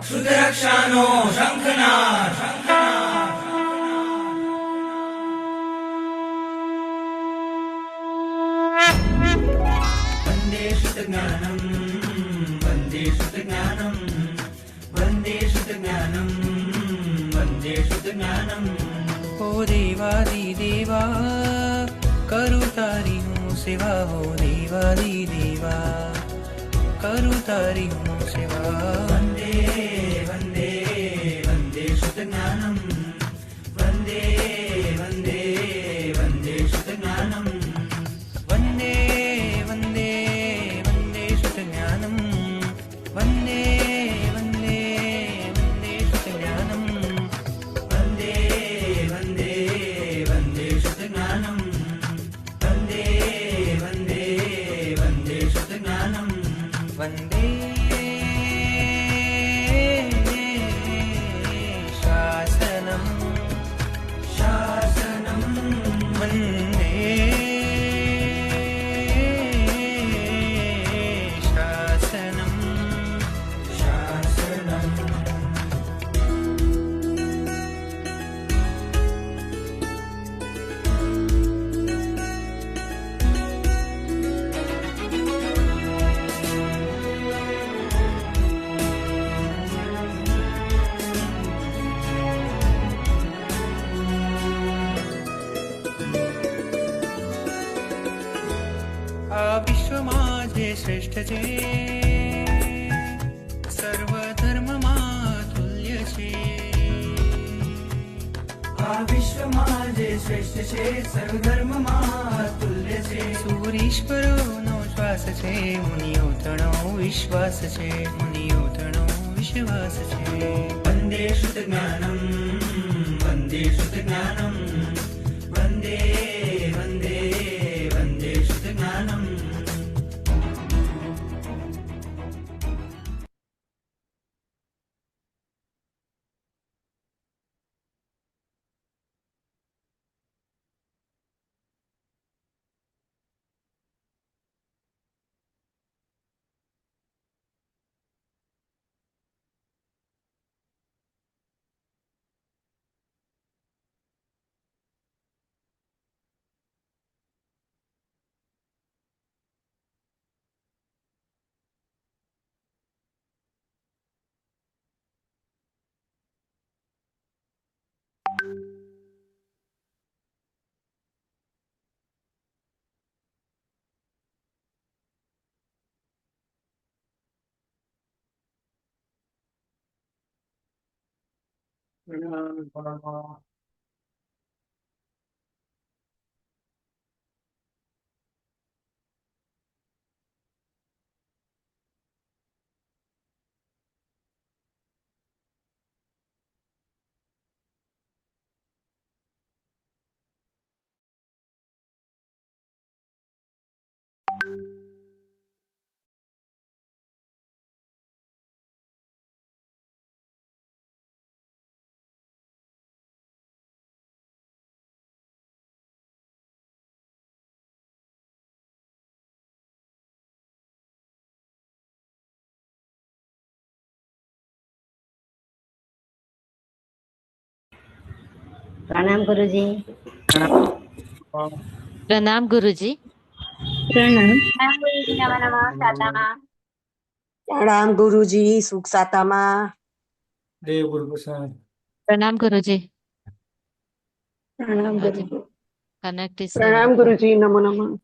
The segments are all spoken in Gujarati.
श्रुतरक्षानो शङ्खनाद वन्दे श्रुतज्ञानम् वन्दे श्रुतज्ञानम् वन्दे श्रुतज्ञानम् वन्दे श्रुतज्ञानम्। ओ देवादिदेवा करू तारी हूँ सेवा, हो देवादिदेवा करू तारी हूँ सेवा। वन्दे वन्दे वन्दे श्रुतज्ञानम् वन्दे वन्दे वन्दे श्रुतज्ञानम् वन्दे वन्दे वन्दे श्रुतज्ञानम् वन्दे वन्दे वन्दे श्रुतज्ञानम् वन्दे वन्दे वन्दे श्रुतज्ञानम् वन्दे वन्दे वन्दे श्रुतज्ञानम् वन्दे शासनम् शासनम् वन्दे शासनम् शासनम्। આ વિશ્વમાં જે શ્રેષ્ઠ છે, સર્વ ધર્મમાં તુલ્ય છે. આ વિશ્વમાં જે શ્રેષ્ઠ છે, સર્વધર્મમાં તુલ્ય છે. સૂરીશ્વરોનો શ્વાસ છે, મુનિઓ તણો વિશ્વાસ છે, મુનિઓ તણો વિશ્વાસ છે. વંદે શ્રુતજ્ઞાનમ વંદે શ્રુતજ્ઞાનમ વંદે વંદે વંદે શ્રુતજ્ઞાનમ. प्रणाम गुरुजी। प्रणाम गुरुजी। प्रणाम गुरुजी नमः नमः सातामा। प्रणाम गुरुजी सुख सातामा। देव गुरु प्रसाद। प्रणाम गुरुजी। प्रणाम गुरुजी। कनेक्ट इज प्रणाम गुरुजी नमो नमः।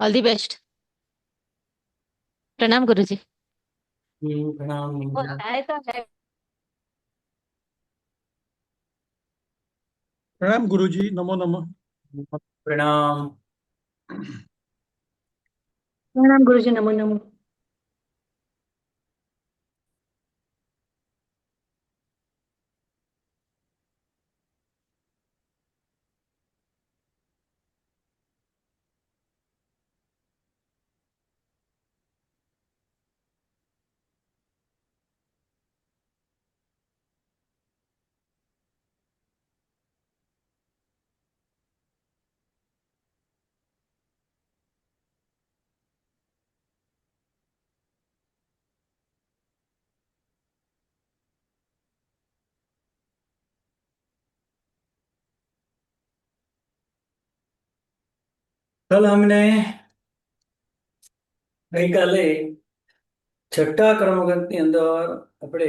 All the best. प्रणाम गुरुजी। प्रणाम। है तो है। प्रणाम गुरुजी नमो नमः। प्रणाम। प्रणाम गुरुजी नमो नमः। કલ हमने ગઈકાલે છઠ્ઠા કર્મગતની અંદર આપણે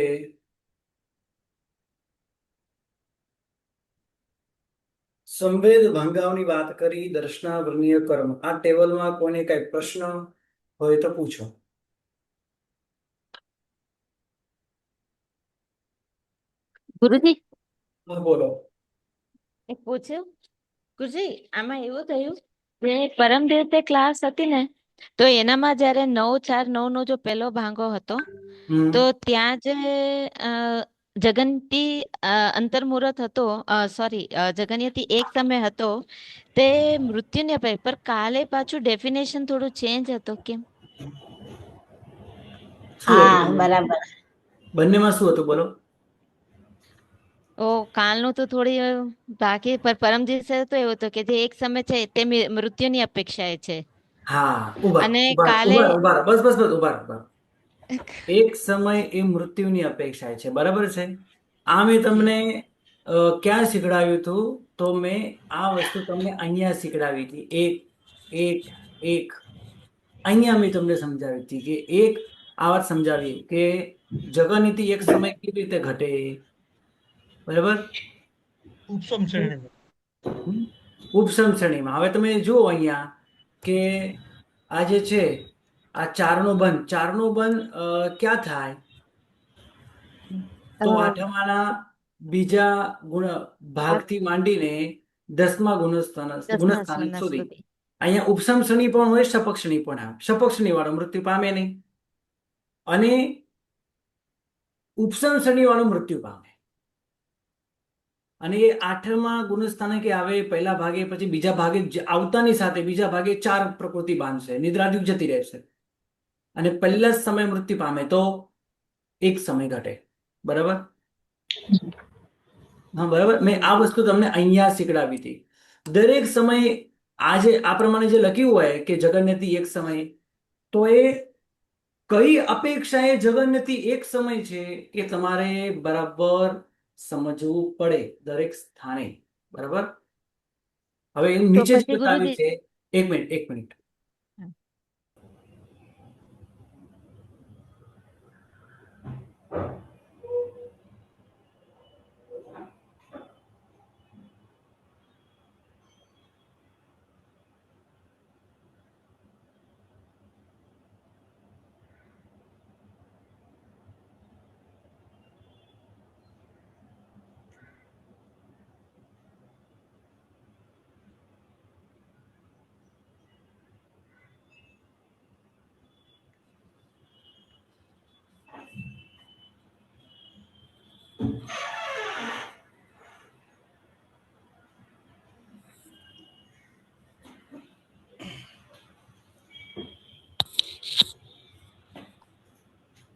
સંવેદ ભંગાવની વાત કરી. દર્શનાવર્ણીય કર્મ. આ ટેબલમાં કોઈને કઈ પ્રશ્ન હોય તો પૂછો. ગુરુજી હા, બોલો. એક પૂછ્યું ગુરુજી, આમાં એવું થયું કે પરમ દિવસે ક્લાસ હતી ને, તો એનામાં જ્યારે 9-4-9 નો જો પહેલો ભાંગો હતો, હમ. તો ત્યાં જે જગન્યતિ અંતર્મુહૂર્ત હતો, સોરી, જગન્યતિ એક સમય હતો, તે મૃત્યુને પર કાલે પાછું ડેફિનેશન થોડું ચેન્જ હતો કેમ? શું હા હતું? બરાબર. બંનેમાં શું હતું બોલો? ઓ કાલનું તો થોડી બાકી, પર પરમ દિવસે તો એવું હતું કે જે એક સમય છે તે મૃત્યુની અપેક્ષાએ છે, હા, ઉભા અને ઉભા કાલે ઉભા ઉભા બસ બસ બસ ઉભા ઉભા. એક સમય એ મૃત્યુની અપેક્ષા છે, બરાબર છે. આ મેં જી તમને ક્યાં શીખડાવ્યું હતું? તો મેં આ વસ્તુ તમને અહીંયા શીખડાવી હતી. એક એક એક અહીંયા મેં તમને સમજાવી હતી કે એક આ વાત સમજાવી કે જગનીતિ એક સમય કેવી રીતે ઘટે, બરાબર? ઉપસમ શ્રેણી. હમ? ઉપસમ શ્રેણીમાં. હવે તમે જુઓ અહીંયા કે આ જે છે આ ચારનો બંધ ક્યાં થાય? તો આઠમાના બીજા ભાગથી માંડીને 10મા દસમા ગુણસ્થાનક સ્વરના સુધી. સુધી. અહીંયા ઉપસમ શ્રેણી પણ હોય, સપક શ્રેણી પણ આવે. સપક શ્રેણી વાળો મૃત્યુ પામે નહીં, અને ઉપસમ શ્રેણી વાળો મૃત્યુ પામે. અને એ 8મા ગુણસ્થાનકે આવે પહેલા ભાગે, પછી બીજા ભાગે આવતાની સાથે બીજા ભાગે 4 પ્રકૃતિ બાંધશે, નિદ્રાદિક જતી રહેશે, અને પહેલા જ સમય મૃત્યુ પામે તો એક સમય ઘટે. બરાબર? હા, બરાબર. મેં આ વસ્તુ તમને અહીંયા શીખડાવી હતી. દરેક સમય આજે આ પ્રમાણે જે લખ્યું હોય કે જગન્યતિ એક સમય, તો એ કઈ અપેક્ષાએ જગન્યતિ એક સમય છે એ તમારે બરાબર સમજવું પડે દરેક સ્થાને. બરાબર? હવે તો નીચે જ પછી બતાવ્યું ગુરુજી, છે. એક મિનિટ.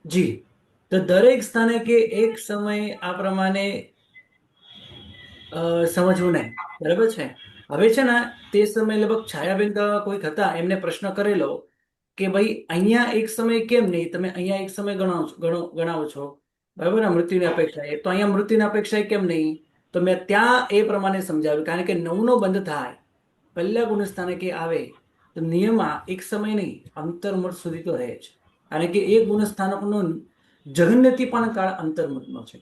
જી, તો દરેક સ્થાને કે એક સમય આ પ્રમાણે સમજવું નહીં. બરાબર છે? હવે છે ને તે સમય લગભગ છાયાબેન કોઈક હતા, એમને પ્રશ્ન કરેલો કે ભાઈ અહીંયા એક સમય કેમ નહીં, તમે અહીંયા એક સમય ગણાવો છો, બરાબર ને, મૃત્યુની અપેક્ષાએ, તો અહીંયા મૃત્યુની અપેક્ષાએ કેમ નહીં? તો મેં ત્યાં એ પ્રમાણે સમજાવ્યું, કારણ કે 9નો બંધ થાય પહેલા ગુણસ્થાને કે આવે તો નિયમમાં એક સમય નહીં, અંતર્મુહૂર્ત સુધી તો રહે જ. કારણ કે એક ગુણસ્થાનકનો જગન્યતિ પણ કાળ અંતર્મુહૂર્તનો છે.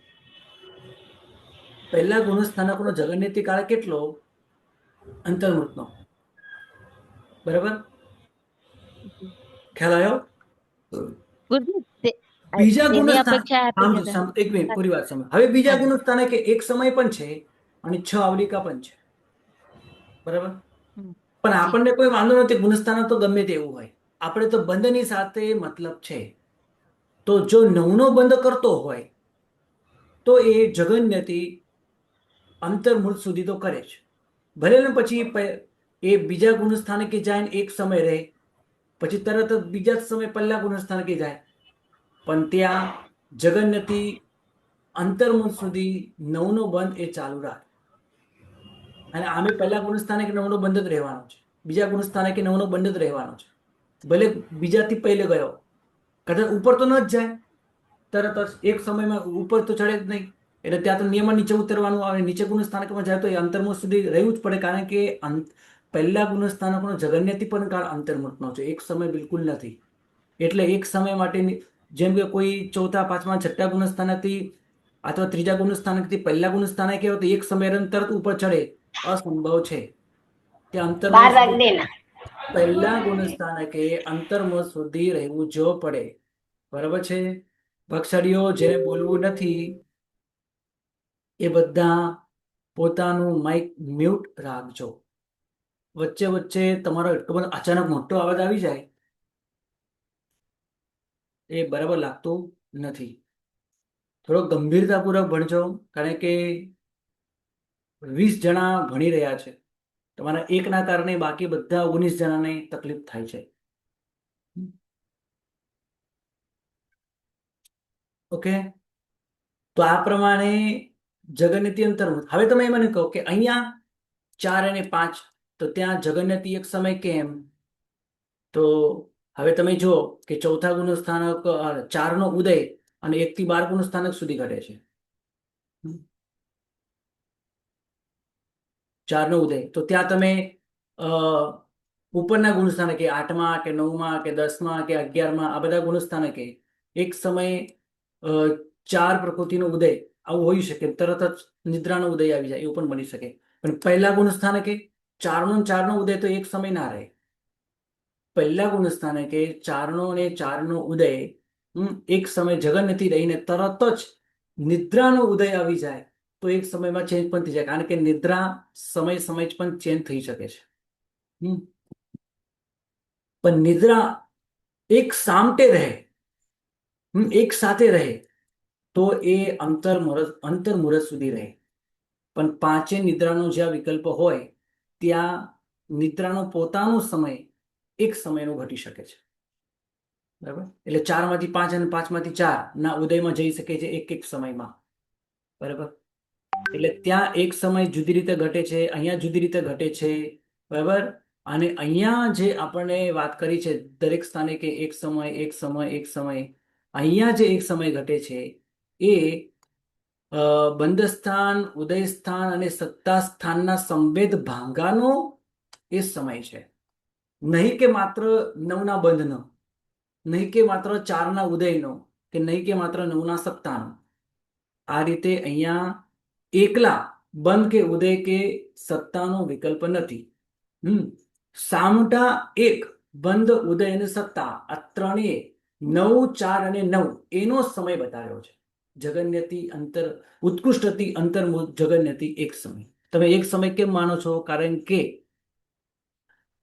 પહેલા ગુણસ્થાનકનો જગન્યતિ કાળ કેટલો? અંતર્મુહૂર્તનો. બરાબર? ખ્યાલ આવ્યો? ગુરુજી, બીજા તેની ગુણસ્થાન, અપેક્ષા આપી હતા. એક મિનિટ, પૂરી વાત સમજ. હવે બીજા હા જી. ગુણસ્થાને કે એક સમય પણ છે અને 6 આવલિકા પણ છે. બરાબર? હમ, પણ જી આપણને કોઈ વાંધો નથી, ગુણસ્થાન તો ગમે તેવું હોય, આપણે તો બંધની સાથે મતલબ છે. તો જો 9નો બંધ કરતો હોય તો એ જગન્યતિ અંતર્મુહૂર્ત સુધી તો કરે જ. ભલે ને પછી એ બીજા ગુણસ્થાનકે જાય ને એક સમય રહે, પછી તરત જ બીજા જ સમય પહેલા ગુણસ્થાનકે જાય, પણ ત્યાં જગન્યતિ અંતર્મુહૂર્ત સુધી 9નો બંધ એ ચાલુ રાખે. અને આમે પહેલા ગુણસ્થાનકે 9નો બંધ જ રહેવાનો છે, બીજા ગુણસ્થાનકે 9નો બંધ જ રહેવાનો છે. ભલે બીજાથી પહેલે ગયો, કદાચ ઉપર તો ન જ જાય, તરત જ એક સમયમાં ઉપર તો ચડે જ નહીં, એટલે ત્યાં તો નિયમમાં નીચે ઉતરવાનું આવે. નીચે ગુણસ્થાનકમાં જાય તો એ અંતર્મુહૂર્ત સુધી રહેવું જ પડે, કારણ કે પહેલા ગુણસ્થાનકનો જગન્યતિ પણ કાળ અંતર્મુખનો છે, એક સમય બિલકુલ નથી. એટલે એક સમય માટેની, જેમ કે કોઈ ચોથા પાંચમા છઠ્ઠા ગુણસ્થાનકથી અથવા ત્રીજા ગુણસ્થાનકથી પહેલા ગુણસ્થાનક હોય તો એક સમય તરત ઉપર ચડે, અસંભવ છે. કે બાર અંતર્મુખ વાગ દેના પહેલા ગુણસ્થાનકે અંતર્મુખ સુધી રહેવું જો પડે. બરાબર છે. ભક્ષરીઓ જેને બોલવું નથી એ બધા પોતાનું માઇક મ્યુટ રાખજો. વચ્ચે વચ્ચે તમારો એટલો બધો અચાનક મોટો અવાજ આવી જાય એ બરાબર લાગતું નથી. થોડો ગંભીરતાપૂર્વક ભણજો, કારણ કે 20 જણા ભણી રહ્યા છે. તમારા એકના કારણે બાકી બધા 19 જણાને તકલીફ થાય છે. ઓકે, તો આ પ્રમાણે જગન્યતિ અંતર્મુખ. હવે તમે મને કહો કે અહીંયા 4 અને 5, તો ત્યાં જગન્યતિ એક સમય કેમ? તો હવે તમે જુઓ કે ચોથા ગુણસ્થાનક 4 નો ઉદય અને 1 થી 12 ગુણસ્થાનક સુધી ઘટે છે. 4 નો ઉદય, તો ત્યાં તમે ઉપરના ગુણસ્થાનકે 8મા કે 9મા કે 10મા કે 11મા આ બધા ગુણસ્થાનકે એક સમયે 4 પ્રકૃતિનો ઉદય આવું હોઈ શકે, તરત જ નિદ્રાનો ઉદય આવી જાય, એવું પણ બની શકે. પણ પહેલા ગુણસ્થાનકે 4 નો ઉદય તો એક સમય ના રહે. પહેલા ગુણસ્થાનકે 4 અને 4 ઉદય એક સમય જગન્યતિ રહીને તરત જ નિદ્રાનો ઉદય આવી જાય તો એક સમયમાં ચેન્જ પણ થઈ જાય, કારણ કે નિદ્રા સમય સમય પણ ચેન્જ થઈ શકે છે. પણ નિદ્રા એક સામટે રહે, એક સાથે રહે તો એ અંતર્મુહૂર્ત સુધી રહે. પણ 5 નિદ્રાનો જ્યાં વિકલ્પ હોય ત્યાં નિદ્રાનો પોતાનો સમય એક સમયનો ઘટી શકે છે. બરાબર, એટલે 4માંથી 5 અને 5માંથી 4 ના ઉદયમાં જઈ શકે છે એક એક સમયમાં. બરાબર, એટલે ત્યાં એક સમય જુદી રીતે ઘટે છે, અહીંયા જુદી રીતે ઘટે છે. બરાબર, અને અહીંયા જે આપણને વાત કરી છે દરેક સ્થાને કે એક સમય એક સમય એક સમય, અહીંયા જે એક સમય ઘટે છે એ બંધ સ્થાન, ઉદય સ્થાન અને સત્તા સ્થાનના સંવેદ ભાંગાનો એ સમય છે. નહીં કે માત્ર 9ના બંધનો, નહીં કે માત્ર 4ના ઉદયનો, કે નહીં કે માત્ર 9ના સત્તાનો. આ રીતે અહીંયા એકલા બંધ કે ઉદય કે સત્તાનો વિકલ્પ નથી. સામટા એક બંધ, ઉદય અને સત્તા આ ત્રણેય 9, 4 અને 9 એનો સમય બતાવ્યો છે. જગન્યતિ ઉત્કૃષ્ટતિ અંતર્મુખ જગન્યતિ એક સમય. તમે એક સમય કેમ માનો છો? કારણ કે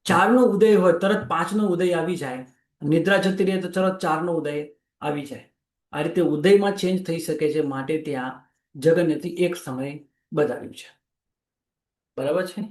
4નો ઉદય હોય તરત 5નો ઉદય આવી જાય, નિદ્રા જતી રહે તો તરત 4નો ઉદય આવી જાય. આ રીતે ઉદયમાં ચેન્જ થઈ શકે છે, માટે ત્યાં જગન્યતિ એક સમય બતાવ્યું છે. બરાબર છે.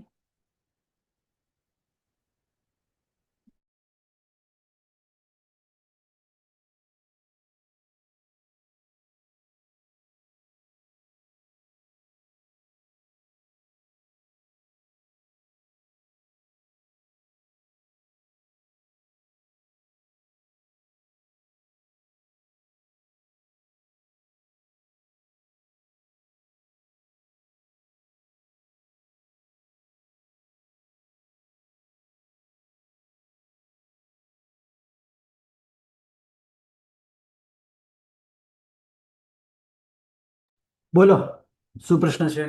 બોલો, શું પ્રશ્ન છે?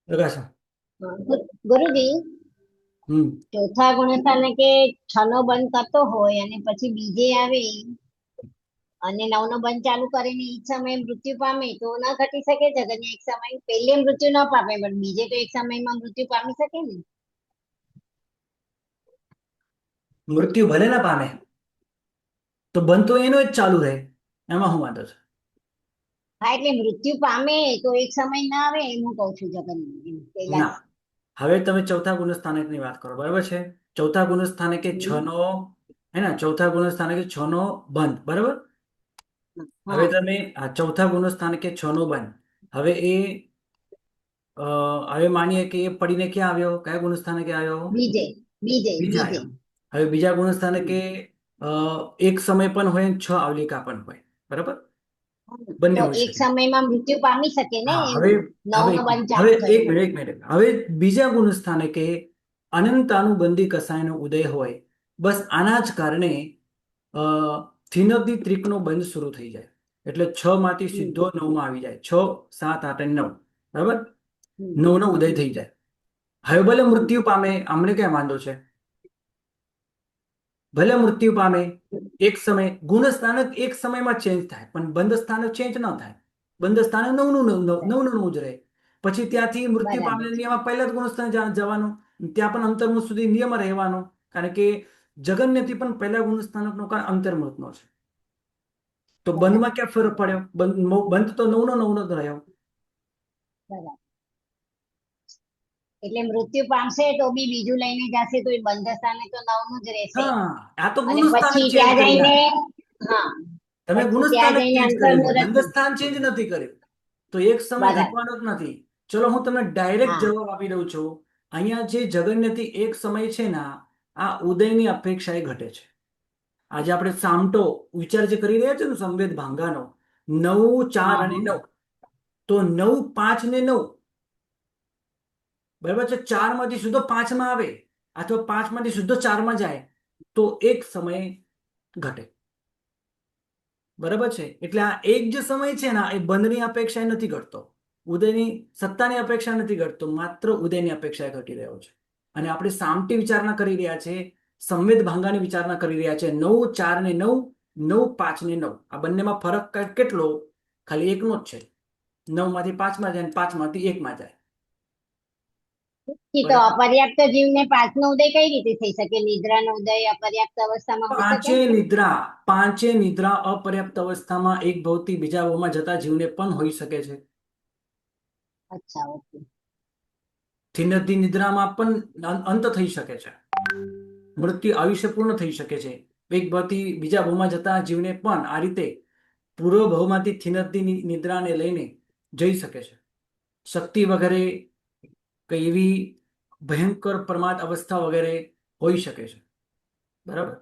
પ્રકાશ. ગુરુજી, હમ ચોથા ગુણસ્થાને કે 6 નો બંધ કરતો હોય અને પછી બીજે આવે અને 9 નો બંધ ચાલુ કરીને ઈ સમયે મૃત્યુ પામે તો ના ઘટી શકે જગન્ય એક સમય? પહેલે મૃત્યુ ન પામે પણ બીજે તો એક સમયમાં મૃત્યુ પામી શકે ને? મૃત્યુ ભલે ના પામે તો બંધ તો એનો જ ચાલુ રહે, એમાં શું વાંધો છે? હા, એટલે મૃત્યુ પામે તો એક સમય ના આવે એમ હું કઉ છું જગન્ય પહેલા. ના, હવે તમે ચોથા ગુણસ્થાનકની વાત કરો. બરાબર છે. ચોથા ગુણસ્થાનકે 6નો ચોથા ગુણસ્થાનકે 6નો બંધ. બરાબર, હવે તમે ચોથા ગુણસ્થાનકે 6નો બંધ, હવે એ હવે માનીએ કે એ પડીને ક્યાં આવ્યો? કયા ગુણસ્થાનકે આવ્યો? બીજે બીજે બીજા બીજે આવ્યો. હવે બીજા ગુણસ્થાનકે એક સમય પણ હોય, 6 આવલિકા પણ હોય. બરાબર, બંને તો હોઈ એક શકે. સમયમાં મૃત્યુ પામી શકે ને હા, એમ હવે હવે નવનો એક બંધ મિનિટ હવે ચાલુ એક થયો મિનિટ એક મિનિટ હવે બીજા ગુણ સ્થાને કે અનંતાનુબંધી કસાયનો ઉદય હોય, બસ આના જ કારણે અ થિનદી ત્રિકનો બંધ શરૂ થઈ જાય, એટલે 6 માંથી હમ, સીધો 9 માં આવી જાય. 6, 7, 8 અને 9, બરાબર. હમ, 9 નો ઉદય હમ, થઈ જાય. હવે ભલે હમ. મૃત્યુ પામે, અમને ક્યાં વાંધો છે? ભલે મૃત્યુ પામે, એક સમય ગુણ સ્થાનક એક સમયમાં ચેન્જ થાય, પણ બંધ સ્થાનક ચેન્જ ન થાય. બંધ સ્થાનક નવનું જ રહે. પછી ત્યાંથી મૃત્યુ બરાબર પામેલ છે. નિયમ પહેલા જ ગુણ સ્થાને જવાનું, ત્યાં પણ અંતર્મુખ સુધી નિયમ રહેવાનો, કારણ કે જગન્યથી પણ પહેલા ગુણ સ્થાનકનો કાળ અંતર્મુખનો છે. તો બરાબર બંધમાં ક્યાં ફરક પડ્યો? બંધ તો નવનો જ રહ્યો. બરાબર. એટલે મૃત્યુ પામશે તો બી બીજું લઈને જશે તો એ બંધ સ્થાને તો નવનું જ રહેશે. હા, આ તો અને ગુણ સ્થાનક પછી ચેન્જ ત્યાં કરી જઈને, નાખ્યું. હા, તમે પછી ત્યાં ગુણસ્થાનક જઈને ચેન્જ કરેલું, અંતર્મુહૂર્ત. બંધ સ્થાન ચેન્જ નથી કર્યું. તો એક સમય બરાબર. ઘટવાનો જ નથી. ચલો, હું તમને ડાયરેક્ટ હા, જવાબ આપી દઉં છું. અહીંયા જે જગન્યથી એક સમય છે ને, આ ઉદયની અપેક્ષાએ ઘટે છે. આજે આપણે સામટો વિચાર જે કરી રહ્યા છે ને, સંવેદ ભાંગાનો 9, 4 હા, અને હા. 9, તો 9, 5 ને 9, બરાબર છે. 4 માંથી સીધો 5 માં આવે, અથવા 5 માંથી સીધો 4 માં જાય, તો એક સમય ઘટે. બરાબર છે. એટલે આ એક જે સમય છે ને, એ બંધની અપેક્ષાએ નથી ઘટતો, ઉદયની સત્તાની અપેક્ષા નથી ઘટતો, માત્ર ઉદયની અપેક્ષાએ ઘટી રહ્યો છે. અને આપણે સામટી વિચારણા કરી રહ્યા છે, સંવેદ ભાંગાની વિચારણા કરી રહ્યા છે. 9, 4 ને 9, 9, 5 ને 9, આ બંનેમાં ફરક કેટલો? ખાલી એકનો જ છે. 9 માંથી 5 માં જાય અને 5 માંથી 1 માં જાય. એ તો બરાબર. અપર્યાપ્ત જીવને પાંચનો ઉદય કઈ રીતે થઈ શકે? નિદ્રાનો ઉદય અપર્યાપ્ત અવસ્થામાં હોઈ શકે? પાંચે નિદ્રા અપર્યાપ્ત અવસ્થામાં એક ભાવથી બીજા ભાવમાં જતા જીવને પણ હોઈ શકે છે. અચ્છા, ઓકે. થિનદી નિદ્રામાં પણ અંત થઈ શકે છે. મૃત્યુ આયુષ્ય પૂર્ણ થઈ શકે છે. એક ભાવથી બીજા ભાવમાં જતા જીવને પણ આ રીતે પૂર્વ ભાવમાંથી થિનદી નિદ્રાને લઈને જઈ શકે છે. શક્તિ વગેરે કઈ એવી ભયંકર પ્રમાદ અવસ્થા વગેરે હોઈ શકે છે. બરાબર.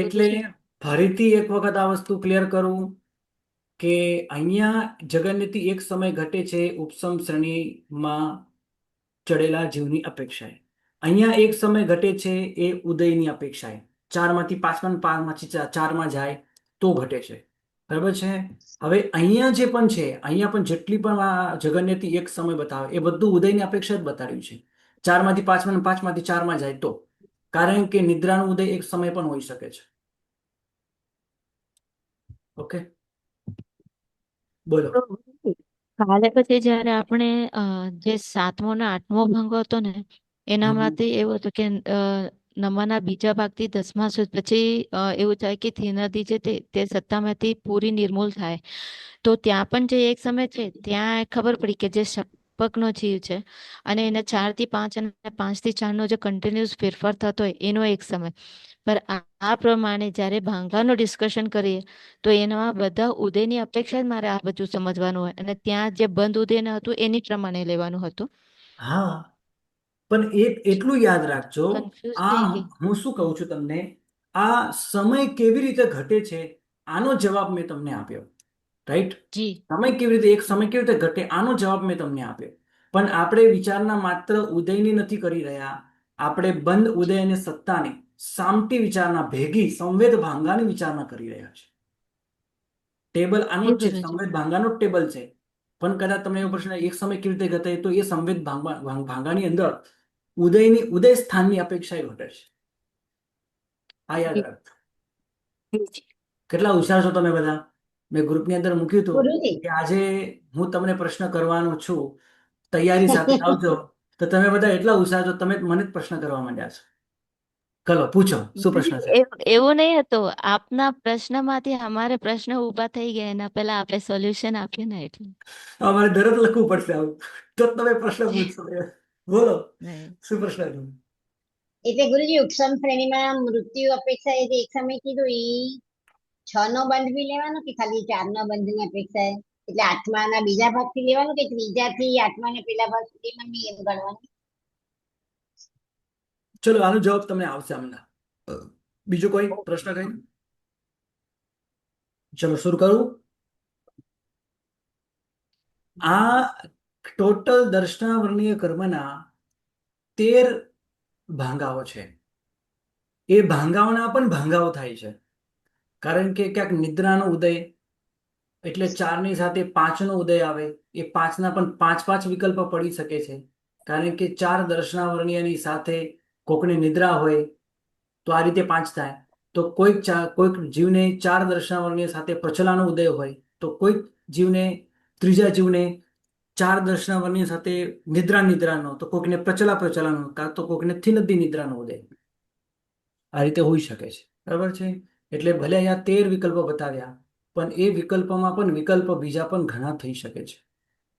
એટલે ગુરુજી ફરીથી એક વખત આ વસ્તુ ક્લિયર કરું કે અહીંયા જગન્યથી એક સમય ઘટે છે ઉપસમ શ્રેણીમાં ચડેલા જીવની અપેક્ષાએ. અહીંયા એક સમય ઘટે છે એ ઉદયની અપેક્ષાએ. 4 માંથી 5 માં, 5 માંથી 4 માં જાય તો ઘટે છે. બરાબર છે. હવે અહીંયા જે પણ છે, અહીંયા પણ જેટલી પણ આ જગન્યથી એક સમય બતાવે એ બધું ઉદયની અપેક્ષા જ બતાવ્યું છે. 4 માંથી 5 માં, 5 માંથી 4 માં જાય તો, કારણ કે નિદ્રાનો ઉદય એક સમય પણ હોઈ શકે છે. ઓકે, બોલો. તો કાલે પછી જયારે આપણે જે 7મો ને 8મો ભંગ હતો ને, હમ. એનામાંથી એવું હતું કે નમાના બીજા ભાગથી 10મા સુધી પછી એવું થાય કે થિનદી છે તે સત્તામાંથી પૂરી નિર્મૂલ થાય. તો ત્યાં પણ જે એક સમય છે ત્યાં ખબર પડી કે જે શપકનો જીવ છે અને એને 4 થી 5 અને 5 થી 4 નો જે કન્ટિન્યુઅસ ફેરફાર થતો હોય એનો એક સમય. પર આ પ્રમાણે જ્યારે ભાંગાનું ડિસ્કશન કરીએ તો એમાં બધા ઉદયની અપેક્ષા જ મારે આ બધું સમજવાનું હોય, અને ત્યાં જે બંધ ઉદયનું હતું એની પ્રમાણે લેવાનું હતું. હા, પણ એટલું યાદ રાખજો. કન્ફ્યુઝ આ થઈ ગઈ. હું શું કહું છું તમને, આ સમય કેવી રીતે ઘટે છે આનો જવાબ મેં તમને આપ્યો. રાઈટ. જી. સમય કેવી રીતે, એક સમય કેવી રીતે ઘટે આનો જવાબ મેં તમને આપ્યો. પણ આપણે વિચારણા માત્ર ઉદયની નથી કરી રહ્યા, આપણે બંધ ઉદય અને સત્તાની સામટી વિચારણા ભેગી સંવેદ ભાંગાની વિચારણા કરી રહ્યા છે. ટેબલ આનો જી જ છે, ગુરુજી. સંવેદ ભાંગાનો જ ટેબલ છે. પણ કદાચ તમને એવો પ્રશ્ન, એક સમય કેવી રીતે ઘટે, તો એ સંવેદ ભાંગાની અંદર ઉદય સ્થાનની અપેક્ષા ઘટે છે. આ યાદ જી. રાખજો. જી. કેટલા હોશિયાર છો તમે બધા. મેં ગ્રુપની અંદર મૂક્યું હતું ગુરુજી, કે આજે હું તમને પ્રશ્ન કરવાનો છું, તૈયારી સાથે આવજો. તો તમે બધા એટલા હોશિયાર છો, તમે મને જ પ્રશ્ન કરવા માંડ્યા છો. ચલો, પૂછો, શું પ્રશ્ન છે? એવું નહીં હતું, આપના પ્રશ્નમાંથી અમારે પ્રશ્ન ઊભા થઈ ગયા એના પહેલા આપણે સોલ્યુશન આપ્યું ને એટલે. અમારે દરદ લખવું પડશે આવું, તો જ તમે પ્રશ્ન પૂછશો. બોલો, નહીં. શું પ્રશ્ન છે? એટલે ગુરુજી ઉપસમ શ્રેણીમાં મૃત્યુ અપેક્ષા એ જે એક સમય કીધું એ 6નો બંધ બી લેવાનો કે ખાલી 4નો બંધની અપેક્ષા એ? એટલે આત્માના બીજા ભાગથી લેવાનું કે ત્રીજાથી આત્માના પેલા ભાગ સુધીમાં બી એમ ગણવાનું? ચલો, આનો જવાબ તમને આવશે હમણાં. બીજો કોઈ પ્રશ્ન કઈ? ચલો શરૂ કરું. આ ટોટલ દર્શનાવર્ણીય કર્મના 13 ભાંગાઓ છે. એ ભાંગાઓના પણ ભાંગાઓ થાય છે, કારણ કે ક્યાંક નિદ્રાનો ઉદય એટલે 4ની સાથે 5નો ઉદય આવે. એ 5ના પણ 5 વિકલ્પ પડી શકે છે, કારણ કે 4 દર્શનાવર્ણીયની સાથે કોકને નિદ્રા હોય તો આ રીતે 5 થાય. તો કોઈક જીવને 4 દર્શનાવર્ણીય સાથે પ્રચલાનો ઉદય હોય, તો કોઈક જીવને ત્રીજા જીવને 4 દર્શનાવર્ણીય સાથે નિદ્રાનો, તો કોઈકને પ્રચલાનો, કાં તો કોઈકને થિનદી નિદ્રાનો ઉદય. આ રીતે હોઈ શકે છે. બરાબર છે. એટલે ભલે અહીંયા 13 વિકલ્પો બતાવ્યા, પણ એ વિકલ્પમાં પણ વિકલ્પ બીજા પણ ઘણા થઈ શકે છે.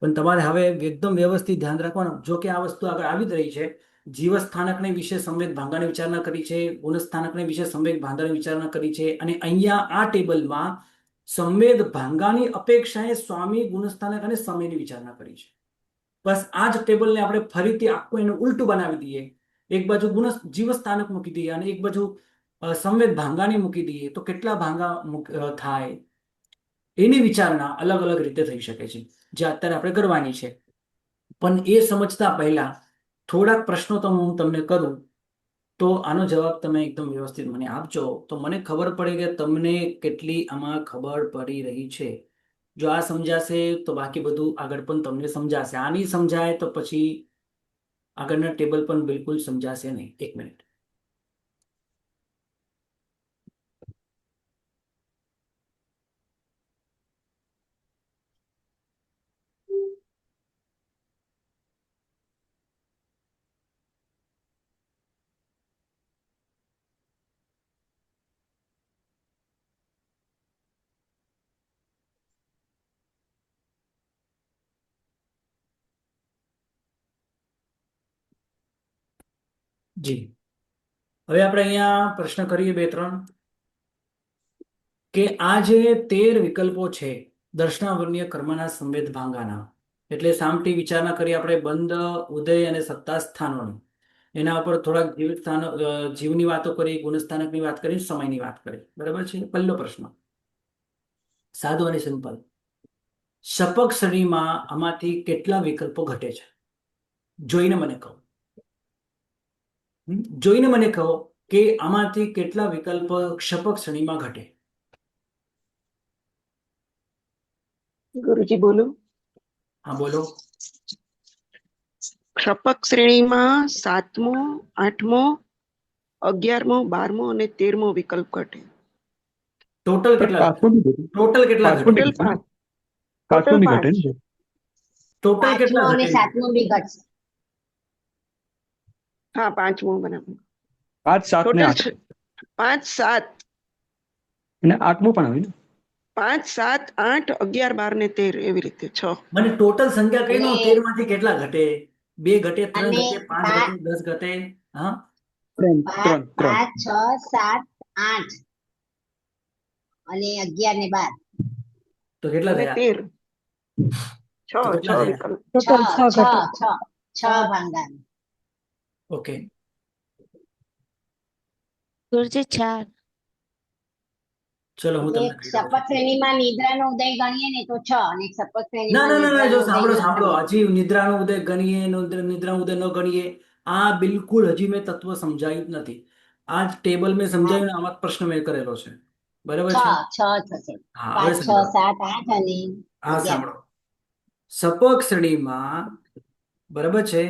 પણ તમારે હવે એકદમ વ્યવસ્થિત ધ્યાન રાખવાનું. જો કે આ વસ્તુ આગળ આવી જ રહી છે. જીવસ્થાનકને વિશે સંવેદ ભાંગાની વિચારણા કરી છે, ગુણસ્થાનકને વિશે સંવેદ ભાંગાની વિચારણા કરી છે, અને અહીંયા આ ટેબલમાં સંવેદ ભાંગાની અપેક્ષાએ સ્વામી, ગુણસ્થાનક અને સમયની વિચારણા કરી છે. બસ આ જ ટેબલને આપણે ફરીથી આખું એનું ઉલટું બનાવી દઈએ. એક બાજુ જીવસ્થાનક મૂકી દઈએ અને એક બાજુ સંવેદ ભાંગાની મૂકી દઈએ, તો કેટલા ભાંગા થાય એની વિચારણા અલગ અલગ રીતે થઈ શકે છે, જે અત્યારે આપણે કરવાની છે. પણ એ સમજતા પહેલા થોડાક પ્રશ્નો તો હું તમને કરું, તો આનો જવાબ તમે એકદમ વ્યવસ્થિત મને આપજો, તો મને ખબર પડે કે તમને કેટલી આમાં ખબર પડી રહી છે. જો આ સમજાશે તો બાકી બધું આગળ પણ તમને સમજાશે. આ નહીં સમજાય તો પછી આગળના ટેબલ પણ બિલકુલ સમજાશે નહીં. 1 મિનિટ. જી, હવે આપણે અહીંયા પ્રશ્ન કરીએ 2-3 કે આ જે 13 વિકલ્પો છે દર્શનાવર્ણીય કર્મના સંવેદ ભાંગાના, એટલે સામટી વિચારણા કરી આપણે બંધ, ઉદય અને સત્તા સ્થાનોની. એના ઉપર થોડાક જીવની વાતો કરી, ગુણસ્થાનકની વાત કરી, સમયની વાત કરી. બરાબર છે. પહેલો પ્રશ્ન સાદો અને સિમ્પલ. શપક શ્રેણીમાં આમાંથી કેટલા વિકલ્પો ઘટે છે? જોઈને મને કહો. જોઈને મને કહો કે આમાંથી કેટલા વિકલ્પ ક્ષપક શ્રેણીમાં ઘટે. ગુરુજી બોલો. હા બોલો. ક્ષપક શ્રેણીમાં 7મો, 8મો, 11મો, 12મો અને 13મો વિકલ્પ ઘટે. ટોટલ કેટલા ઘટે? ટોટલ કેટલા ઘટે? ટોટલ 5. ટોટલ 5. ટોટલ 5મો કેટલા અને ઘટે? 7મો બી ઘટશે. હા, 5મો બરાબર. 5, 7 ને ટોટલ 5, 7. અને 8મું પણ આવે ને? 5, 7, 8, 11, 12 ને 13 એવી રીતે 6. મને ટોટલ સંખ્યા કઈ નો અને 13 માંથી કેટલા ઘટે? 2 ઘટે, 3 અને ઘટે, 5 ઘટે, 10 ઘટે? હા, 3 5, 6, 7, 8 અને 11 ને 12. તો કેટલા અને થયા? 13. તો 6 કેટલા 6 થયા? વિકલ્પ. 6 ભાંગા. ઓકે. ગુરુજી 4. ચલો હું તમને એટલે કહી દઉં છું. શપથ શ્રેણીમાં નિદ્રાનો ઉદય ગણીએ ને તો 6 અને શપથ ના શ્રેણીમાં ના ના ના, જો નિદ્રાનો ઉદય સાંભળો ન હજી નિદ્રાનો ઉદય ગણીએ, નિદ્રાનો ઉદય ન ગણીએ, આ બિલકુલ હજી મેં તત્વ સમજાયું જ નથી. આ ટેબલ મેં સમજાયું ને, આમાં પ્રશ્ન મેં કરેલો છે. બરાબર છે. 6 થશે. હા, હવે 5, 6, સાંભળો. 7, 8 અને હા 11. સાંભળો. સપક શ્રેણીમાં બરાબર છે.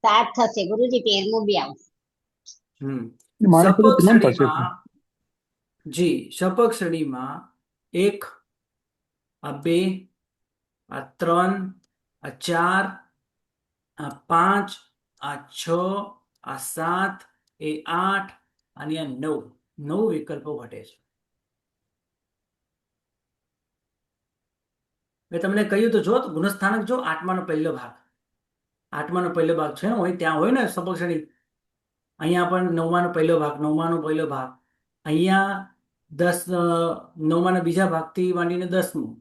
7 થશે ગુરુજી. 13મું બી આવશે. મારે તો સપક 3 થશે. શ્રેણીમાં, જી, સપક શ્રેણીમાં 1, આ 2, આ 3, આ 4, આ 5, આ 6, આ 7, એ 8 અને આ 9 વિકલ્પો ઘટે છે. મેં તમને કહ્યું તો જો, તો ગુણસ્થાનક જો 8માનો પહેલો ભાગ, 8માનો પહેલો ભાગ છે ને, ત્યાં હોય ને સપક શ્રેણી. અહીંયા પણ 9માનો પહેલો ભાગ, 9માનો પહેલો ભાગ. અહીંયા 9માના બીજા ભાગથી માંડીને 10મું.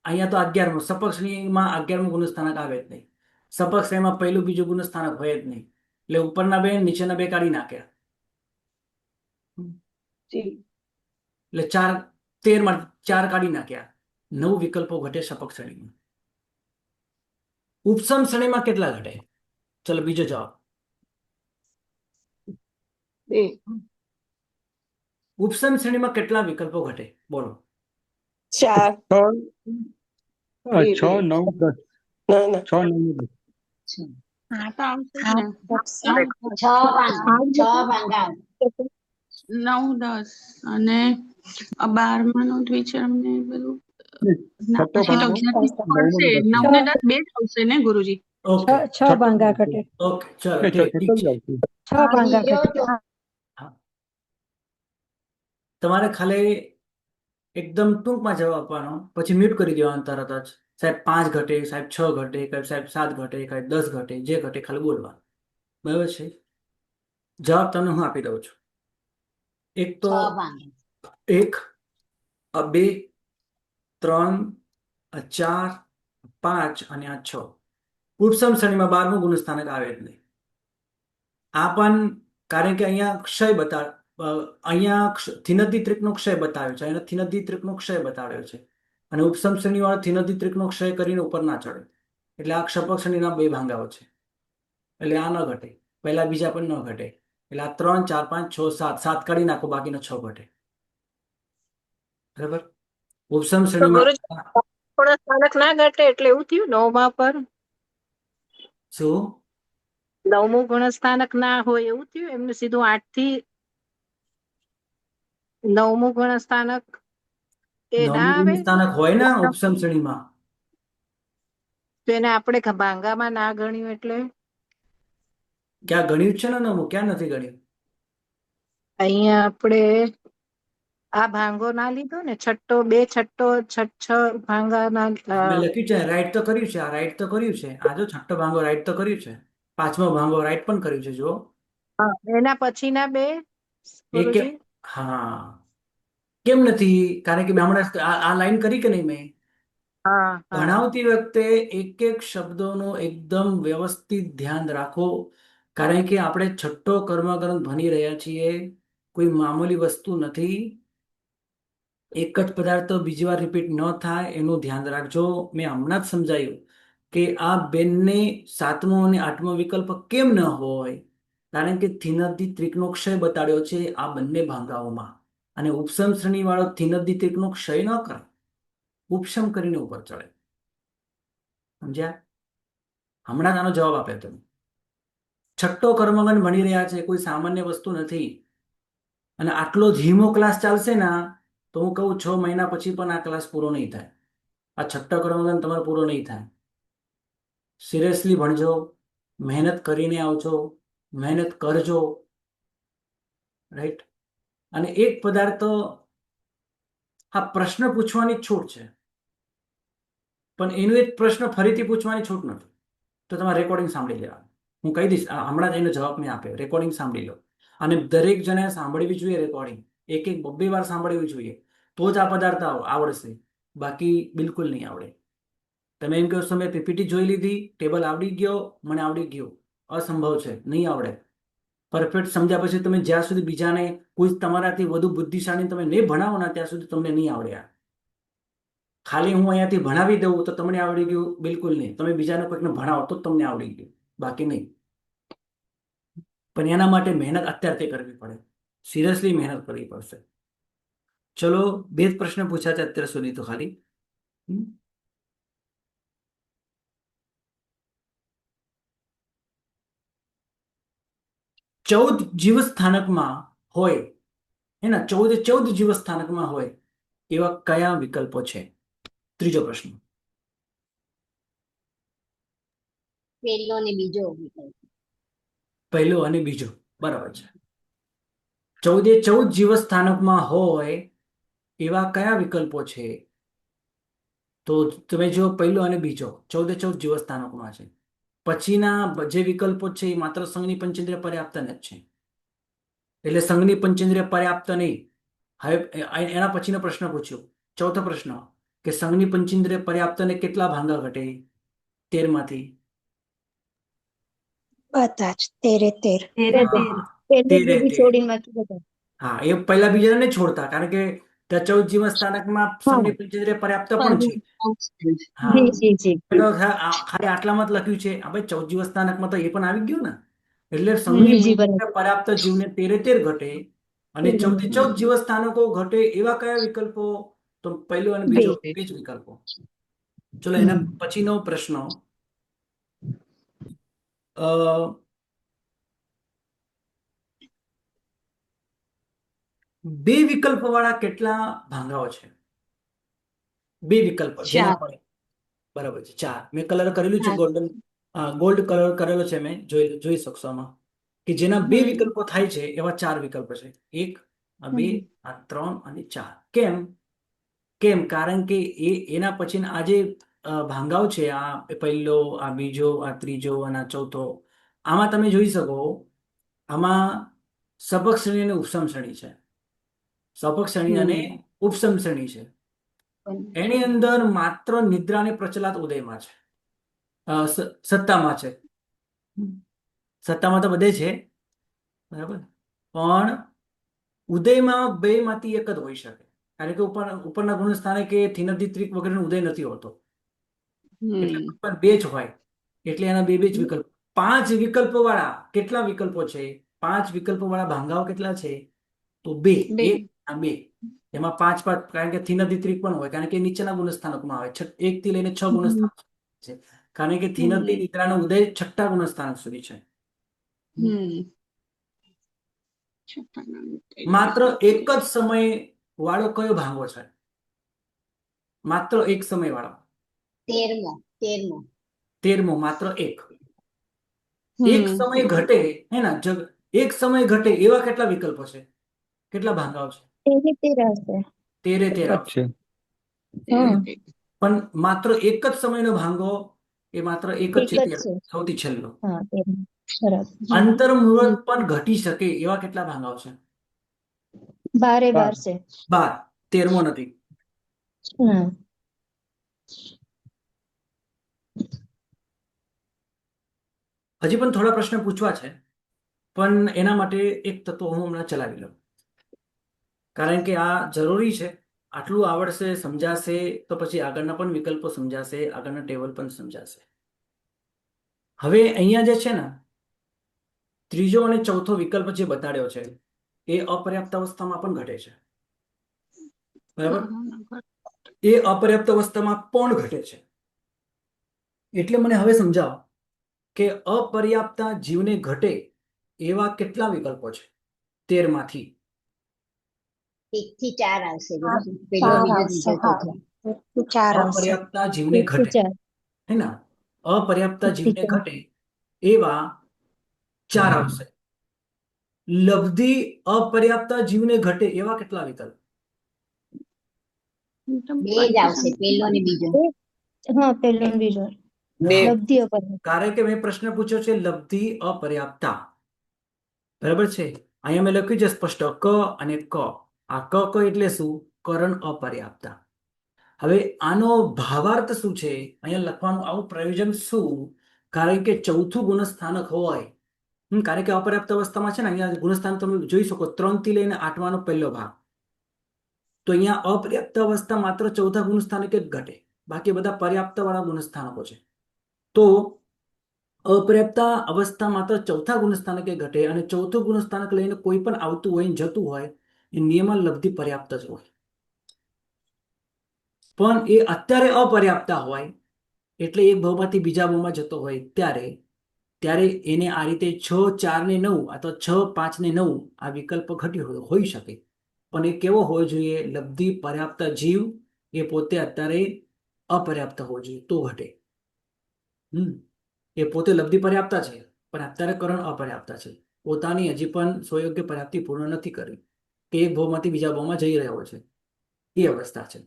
અહીંયા તો 11મું. સપક શ્રેણીમાં 11મું ગુણસ્થાનક આવે જ નહીં. સપક શ્રેણીમાં પહેલું બીજું ગુણસ્થાનક હોય જ નહીં. એટલે ઉપરના બે, નીચેના બે કાઢી નાખ્યા. જી. એટલે 13 માં 4 કાઢી નાખ્યા, 9 વિકલ્પો ઘટે શપક શ્રેણીમાં. ઉપસમ શ્રેણીમાં કેટલા ઘટે? ચલો બીજો જવાબ. 2. ઉપસમ શ્રેણીમાં કેટલા વિકલ્પો ઘટે? બોલો. 4 બે, 6, બે. 9, 10. ના ના 6, 9 ને 10. હા તો આવશે જ ને છ ભાંગા 9, 10 અને 12 નો દ્વિચરમ ને બધું ના, છઠ્ઠો પછી તો ભાંગો, 11 થી પડશે. 9 ને 10 બે જ આવશે ને ગુરુજી? ઓકે છઠ્ઠો ભાંગો. ઓકે ચલો નહીં, ઠીક છઠ્ઠો જ છે. આવશે. બીજો તો તમારે ખાલી એકદમ ટૂંકમાં જવાબ આપવાનો, પછી મ્યુટ કરી દેવાનો તરત જ. સાહેબ 5 ઘટે, સાહેબ 6 ઘટે, સાહેબ 7 ઘટે, સાહેબ 10 ઘટે, જે ઘટે ખાલી બોલવાનું. બરાબર છે? જવાબ તમને હું આપી દઉં છું. એક છ તો ભાંગા 1, 2, 3, 4, 5 અને 6. ઉપસમ શ્રેણીમાં 12મું ગુણસ્થાનક આવે જ નહીં. આ પણ કારણ કે અહીંયા ક્ષય અહીંયા થિનદી ત્રિકનો ક્ષય બતાવ્યો છે, અહીંયા થિનદી ત્રિકનો ક્ષય બતાવ્યો છે, અને ઉપસમ શ્રેણી વાળો થિનદી ત્રિકનો ક્ષય કરીને ઉપર ના ચડે. એટલે આ ક્ષપક શ્રેણીના 2 ભાંગાઓ છે. એટલે આ ન ઘટે, પહેલા બીજા પણ ન ઘટે. એટલે આ 3, 4, 5, 6, 7 7 કાઢી નાખો, બાકીનો 6 ઘટે. બરાબર? ઉપસમ તો શ્રેણીમાં ગુરુજી થોડા સ્થાનક ના ઘટે એટલે એવું થયું 9મા પર શું 9મું ગુણસ્થાનક ના હોય એવું થયું? એમને સીધું 8 થી 9મું ગુણસ્થાનક એ ના 9મું આવે? ગુણસ્થાનક હોય ને ઉપસમ શ્રેણીમાં? તો એને આપણે ભાંગામાં ના ગણ્યું એટલે ક્યાં ગણ્યું જ છે ને 9મું? ક્યાં નથી ગણ્યું? અહીંયા આપણે આ ભાંગો ના લીધો ને, છઠ્ઠો 2 છઠ્ઠો 6 ભાંગા ના મેં લખ્યું છે, રાઈટ તો કર્યું છે, આ રાઈટ તો કર્યું છે, આ જો છઠ્ઠો ભાંગો રાઈટ તો કર્યું છે, 5મો ભાંગો રાઈટ પણ કર્યું છે. જો એના પછીના 2 એક ગુરુજી હા, કેમ નથી? કારણ કે મેં હમણાં આ લાઈન કરી કે નહીં? મેં હા હા ભણાવતી વખતે એક એક શબ્દોનું એકદમ વ્યવસ્થિત ધ્યાન રાખો, કારણ કે આપણે છઠ્ઠો કર્મગ્રંથ ભણી રહ્યા છીએ, કોઈ મામૂલી વસ્તુ નથી. એક જ પદાર્થ બીજી વાર રિપીટ ન થાય એનું ધ્યાન રાખજો. મેં હમણાં જ સમજાયું કે આ બેનને 7મો અને 8મો વિકલ્પ કેમ ન હોય, કારણ કે થિનદી ત્રિકનો ક્ષય બતાડ્યો છે આ બંને ભાંગાઓમાં, અને ઉપસમ શ્રેણી વાળો થિનદી ત્રિકનો ક્ષય ન કરે, ઉપશમ કરીને ઉપર ચડે. સમજ્યા? હમણાં જ આનો જવાબ આપ્યો તમે. છઠ્ઠો કર્મગંડ ભણી રહ્યા છે, કોઈ સામાન્ય વસ્તુ નથી. અને આટલો ધીમો ક્લાસ ચાલશે ને તો હું કહું 6 મહિના પછી પણ આ ક્લાસ પૂરો નહીં થાય. આ છઠ્ઠો કર્મગંડ તમારો પૂરો નહીં થાય. સિરિયસલી ભણજો, મહેનત કરીને આવજો, મહેનત કરજો. રાઈટ? અને એક પદાર્થ, આ પ્રશ્ન પૂછવાની છૂટ છે, પણ એનો એક પ્રશ્ન ફરીથી પૂછવાની છૂટ નથી. તો તમારે રેકોર્ડિંગ સાંભળી લેવાનું. હું કહી દઈશ, હમણાં જ એનો જવાબ મેં આપ્યો. રેકોર્ડિંગ સાંભળી લો, અને દરેક જણે સાંભળવી જોઈએ રેકોર્ડિંગ. એક 2 વાર સાંભળવી જોઈએ, તો જ આ પદાર્થ આવડશે, બાકી બિલકુલ નહીં આવડે. તમે એમ કહો છો મેં પીપીટી જોઈ લીધી, ટેબલ આવડી ગયો, મને આવડી ગયું, અસંભવ છે, નહીં આવડે. પરફેક્ટ સમજ્યા પછી તમે જ્યાં સુધી બીજાને, કોઈ તમારાથી વધુ બુદ્ધિશાળી તમે નહીં ભણાવો ને ત્યાં સુધી તમને નહીં આવડે. ખાલી હું અહીંયાથી ભણાવી દઉં તો તમને આવડી ગયું? બિલકુલ નહીં. તમે બીજાને કોઈકને ભણાવો તો તમને આવડી ગયું, બાકી નહીં. પણ એના માટે મહેનત અત્યારથી કરવી પડે, સિરિયસલી મહેનત કરવી પડશે. ચલો 2 જ પ્રશ્ન પૂછ્યા છે અત્યાર સુધી તો ખાલી. 14 જીવસ્થાનકમાં હોય, એના 14 જીવસ્થાનકમાં હોય એવા કયા વિકલ્પો છે? ત્રીજો પ્રશ્ન. પહેલો ને બીજો વિકલ્પ. પહેલો અને બીજો, બરાબર છે. 14 જીવસ્થાનકમાં હોય એવા કયા વિકલ્પો છે? તો તમે જો પહેલો અને બીજો 14 જીવસ્થાનકમાં છે. પછીના જે વિકલ્પો છે એ માત્ર સંઘની પંચેન્દ્રિય પર્યાપ્ત જ છે. એટલે સંઘની પંચેન્દ્રિય પર્યાપ્ત નહીં. હવે એના પછીનો પ્રશ્ન પૂછ્યો, ચોથો પ્રશ્ન, કે સંઘની પંચેન્દ્રિય પર્યાપ્તને કેટલા ભાંગા ઘટે 13 માંથી? બધા જ 13 13 13. હા, એ પહેલા બીજાને નહીં છોડતા, કારણ કે ત્યાં 14 જીવન સ્થાનકમાં હા સમની પંચેન્દ્રિય પર્યાપ્ત પણ છે. હા, જી જી જી તો ખાલી આટલામાં જ લખ્યું છે. આપણે 14 જીવન સ્થાનકમાં તો એ પણ આવી ગયું ને. એટલે સમની જી બરાબર પંચેન્દ્રિય પર્યાપ્ત જીવને 13 ઘટે અને 14 જીવન સ્થાનકો ઘટે એવા કયા વિકલ્પો? તો પહેલો અને બે બીજો બે જ વિકલ્પો. ચલો, એના પછીનો પ્રશ્ન. અ બે વિકલ્પ વાળા કેટલા ભાંગાઓ છે? બે વિકલ્પ જેના પર બરાબર છે 4. મેં કલર કરેલું છે ગોલ્ડન, ગોલ્ડ કલર કરેલો છે. મેં જોઈ શકશો આમાં કે જેના બે વિકલ્પો થાય છે એવા 4 વિકલ્પ છે. 1, આ 2, આ 3 અને 4. કેમ? કેમ? કારણ કે એના પછી આ જે ભાંગાઓ છે, આ પહેલો, આ બીજો, આ ત્રીજો અને આ ચોથો, આમાં તમે જોઈ શકો, આમાં સપક શ્રેણી અને ઉપસમ શ્રેણી છે. સપક શ્રેણી અને ઉપસમ શ્રેણી છે. એની અંદર માત્ર નિદ્રા અને પ્રચલાત ઉદયમાં છે, સત્તામાં છે. સત્તામાં તો બધે છે, બરાબર, પણ ઉદયમાં બે માંથી એક જ હોઈ શકે, કારણ કે ઉપરના ગુણ સ્થાને કે થિનદિત્રિક વગેરેનો ઉદય નથી હોતો, એટલે પણ બે જ હોય, એટલે એના બે જ વિકલ્પ. 5 વિકલ્પો વાળા કેટલા વિકલ્પો છે? 5 વિકલ્પો વાળા ભાંગાઓ કેટલા છે? તો 2. 1 આ 2. એમાં 5 5, કારણ કે થિનદિત્રિક પણ હોય, કારણ કે નીચેના ગુણસ્થાનકમાં આવે છે. 1 થી લઈને 6 ગુણસ્થાનક છે, કારણ કે થિનદી નિદ્રાનો ઉદય 6ઠ્ઠા ગુણસ્થાનક સુધી છે. માત્ર એક જ સમય વાળો કયો ભાંગો છે? માત્ર એક સમય વાળો 13મો, માત્ર એક. એક સમય ઘટે, હે ના એક સમય ઘટે એવા કેટલા વિકલ્પો છે? કેટલા ભાંગાઓ છે? 13 આવશે. પણ માત્ર એક જ સમયનો ભાંગો, એ માત્ર એક જ છે, સૌથી છેલ્લો. અંતર મુહૂર્ત પણ ઘટી શકે એવા કેટલા ભાંગાઓ છે? 12 12. 13મો નથી. હજી પણ થોડા પ્રશ્ન પૂછવા છે, પણ એના માટે એક તત્વ હું હમણાં ચલાવી લઉં, કારણ કે આ જરૂરી છે. આટલું આવડશે, સમજાશે, તો પછી આગળના પણ વિકલ્પો સમજાશે, આગળના ટેબલ પણ સમજાશે. હવે અહીંયા જે છે ને, ત્રીજો અને ચોથો વિકલ્પ જે બતાડ્યો છે, એ અપર્યાપ્ત અવસ્થામાં પણ ઘટે છે, બરાબર. એ અપર્યાપ્ત અવસ્થામાં પણ ઘટે છે. એટલે મને હવે સમજાવો કે અપર્યાપ્તા જીવને ઘટે એવા કેટલા વિકલ્પો છે 13 માંથી? 1 થી 4 આવશે. પહેલો, બીજો, ત્રીજો, ચોથો. અપર્યાપ્તા જીવને ઘટે, હે ના, અપર્યાપ્તા જીવને ઘટે એવા 4 આવશે. લબ્ધિ અપર્યાપ્તા જીવને ઘટે એવા કેટલા વિકલ્પ? 2 જ આવશે, પહેલો ને બીજો. કારણ કે મેં પ્રશ્ન પૂછ્યો છે લબ્ધિ અપર્યાપ્તા, બરાબર છે. અહીંયા મેં લખ્યું છે સ્પષ્ટ ક અને ક. આ ક એટલે શું? કરણ અપર્યાપ્તા. હવે આનો ભાવાર્થ શું છે? અહીંયા લખવાનું આવું પ્રયોજન શું? કારણ કે ચોથું ગુણસ્થાનક હોય, કારણ કે અપર્યાપ્ત અવસ્થામાં છે ને, અહીંયા ગુણસ્થાન તમે જોઈ શકો 3 થી લઈને 8માંનો પહેલો ભાગ. તો અહીંયા અપર્યાપ્ત અવસ્થા માત્ર ચોથા ગુણસ્થાનકે જ ઘટે, બાકી બધા પર્યાપ્ત વાળા ગુણસ્થાનકો છે. તો અપર્યાપ્તા અવસ્થા માત્ર ચોથા ગુણસ્થાનકે ઘટે, અને ચોથું ગુણસ્થાનક લઈને કોઈ પણ આવતું હોય, જતું હોય, એ નિયમન લબ્ધિ પર્યાપ્ત જ હોય. પણ એ અત્યારે અપર્યાપ્તા હોય, એટલે એક ભાવમાંથી બીજા ભાવમાં જતો હોય ત્યારે એને આ રીતે 6, 4 ને 9 અથવા 6, 5 ને 9 આ વિકલ્પ ઘટ્યો હોઈ શકે. પણ એ કેવો હોવો જોઈએ? લબ્ધિ પર્યાપ્ત જીવ એ પોતે અત્યારે અપર્યાપ્ત હોવો જોઈએ તો ઘટે. એ પોતે લબ્ધિ પર્યાપ્ત છે, પણ અત્યારે કરણ અપર્યાપ્ત છે. પોતાની હજી પણ સ્વયોગ્ય પર્યાપ્તિ પૂર્ણ નથી કરી, કે એક ભાવમાંથી બીજા ભાવમાં જઈ રહ્યો છે, એ અવસ્થા છે.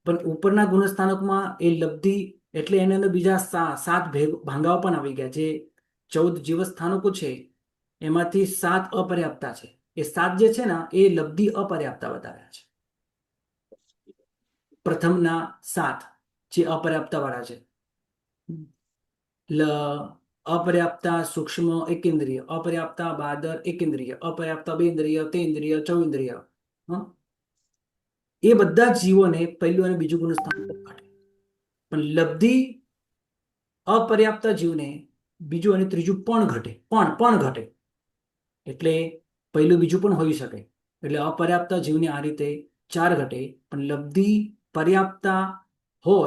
પણ ઉપરના ગુણસ્થાનકમાં એ લબ્ધિ, એટલે એની અંદર બીજા 7 ભાંગાઓ પણ આવી ગયા. જે 14 જીવસ્થાનકો છે એમાંથી 7 અપર્યાપ્તા છે. એ 7 જે છે ને, એ લબ્ધિ અપર્યાપ્તા બતાવ્યા છે. પ્રથમના 7 જે અપર્યાપ્તા વાળા છે. અપર્યાપ્તા સૂક્ષ્મ એકેન્દ્રિય, અપર્યાપ્તા બાદર એકેન્દ્રિય, અપર્યાપ્તા બેન્દ્રિય, તેન્દ્રિય, ચૌન્દ્રિય, હં? એ બધા જ જીવોને પહેલું અને બીજું ગુણસ્થાન ઘટે. પણ લબ્ધિ અપર્યાપ્ત જીવને બીજું અને ત્રીજું પણ ઘટે, પણ ઘટે. એટલે પહેલું બીજું પણ હોઈ શકે. એટલે અપર્યાપ્ત જીવને આ રીતે 4 ઘટે, પણ લબ્ધિ પર્યાપ્તા હોય